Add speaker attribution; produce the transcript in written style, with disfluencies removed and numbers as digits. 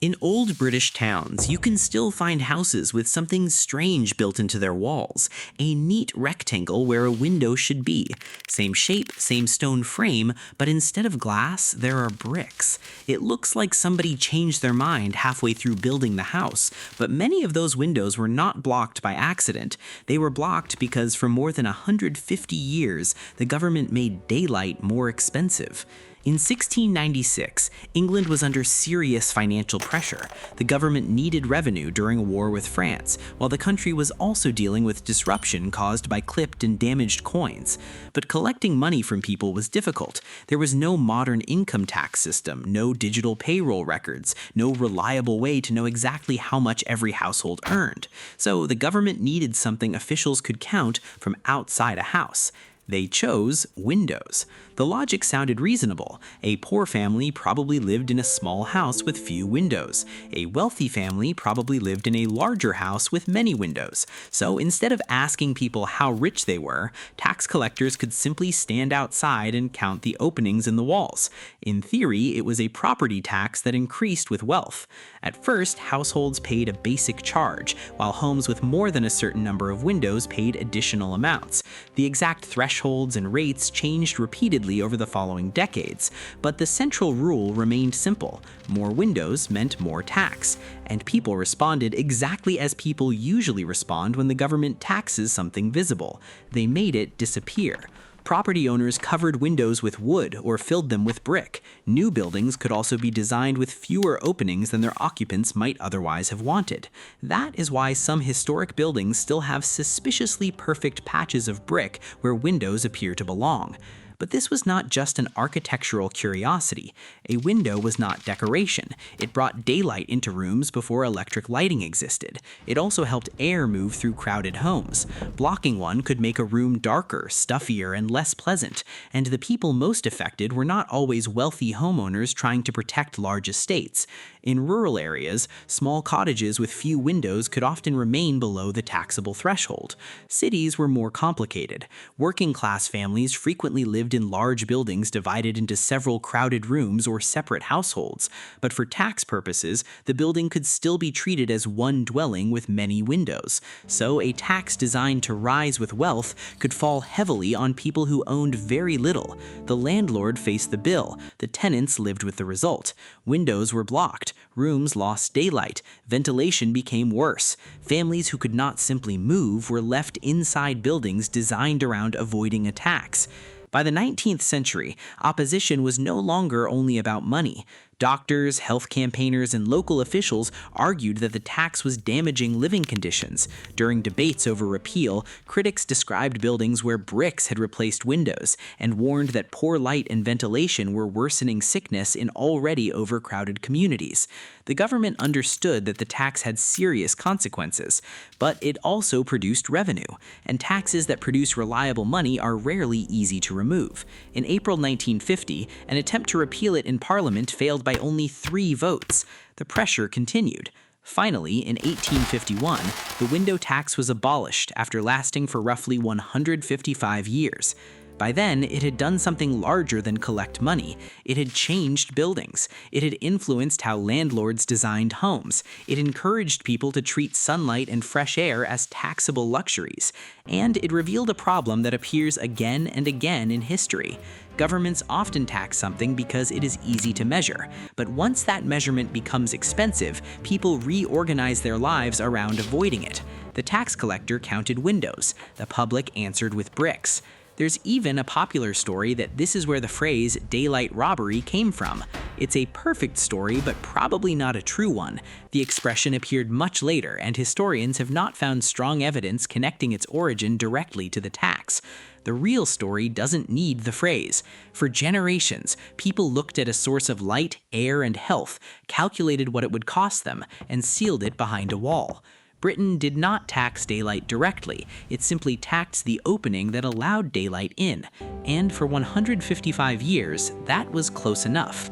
Speaker 1: In old British towns, you can still find houses with something strange built into their walls, a neat rectangle where a window should be. Same shape, same stone frame, but instead of glass, there are bricks. It looks like somebody changed their mind halfway through building the house, but many of those windows were not blocked by accident. They were blocked because for more than 150 years, the government made daylight more expensive. In 1696, England was under serious financial pressure. The government needed revenue during a war with France, while the country was also dealing with disruption caused by clipped and damaged coins. But collecting money from people was difficult. There was no modern income tax system, no digital payroll records, no reliable way to know exactly how much every household earned. So the government needed something officials could count from outside a house. They chose windows. The logic sounded reasonable. A poor family probably lived in a small house with few windows. A wealthy family probably lived in a larger house with many windows. So instead of asking people how rich they were, tax collectors could simply stand outside and count the openings in the walls. In theory, it was a property tax that increased with wealth. At first, households paid a basic charge, while homes with more than a certain number of windows paid additional amounts. The exact thresholds and rates changed repeatedly over the following decades, but the central rule remained simple. More windows meant more tax, and people responded exactly as people usually respond when the government taxes something visible. They made it disappear. Property owners covered windows with wood or filled them with brick. New buildings could also be designed with fewer openings than their occupants might otherwise have wanted. That is why some historic buildings still have suspiciously perfect patches of brick where windows appear to belong. But this was not just an architectural curiosity. A window was not decoration. It brought daylight into rooms before electric lighting existed. It also helped air move through crowded homes. Blocking one could make a room darker, stuffier, and less pleasant. And the people most affected were not always wealthy homeowners trying to protect large estates. In rural areas, small cottages with few windows could often remain below the taxable threshold. Cities were more complicated. Working-class families frequently lived in large buildings divided into several crowded rooms or separate households. But for tax purposes, the building could still be treated as one dwelling with many windows. So a tax designed to rise with wealth could fall heavily on people who owned very little. The landlord faced the bill. The tenants lived with the result. Windows were blocked. Rooms lost daylight. Ventilation became worse. Families who could not simply move were left inside buildings designed around avoiding a tax. By the 19th century, opposition was no longer only about money. Doctors, health campaigners, and local officials argued that the tax was damaging living conditions. During debates over repeal, critics described buildings where bricks had replaced windows and warned that poor light and ventilation were worsening sickness in already overcrowded communities. The government understood that the tax had serious consequences, but it also produced revenue, and taxes that produce reliable money are rarely easy to remove. In April 1950, an attempt to repeal it in Parliament failed by only 3 votes. The pressure continued. Finally, in 1851, the window tax was abolished after lasting for roughly 155 years. By then, it had done something larger than collect money. It had changed buildings. It had influenced how landlords designed homes. It encouraged people to treat sunlight and fresh air as taxable luxuries. And it revealed a problem that appears again and again in history. Governments often tax something because it is easy to measure. But once that measurement becomes expensive, people reorganize their lives around avoiding it. The tax collector counted windows. The public answered with bricks. There's even a popular story that this is where the phrase daylight robbery came from. It's a perfect story, but probably not a true one. The expression appeared much later, and historians have not found strong evidence connecting its origin directly to the tax. The real story doesn't need the phrase. For generations, people looked at a source of light, air, and health, calculated what it would cost them, and sealed it behind a wall. Britain did not tax daylight directly. It simply taxed the opening that allowed daylight in. And for 155 years, that was close enough.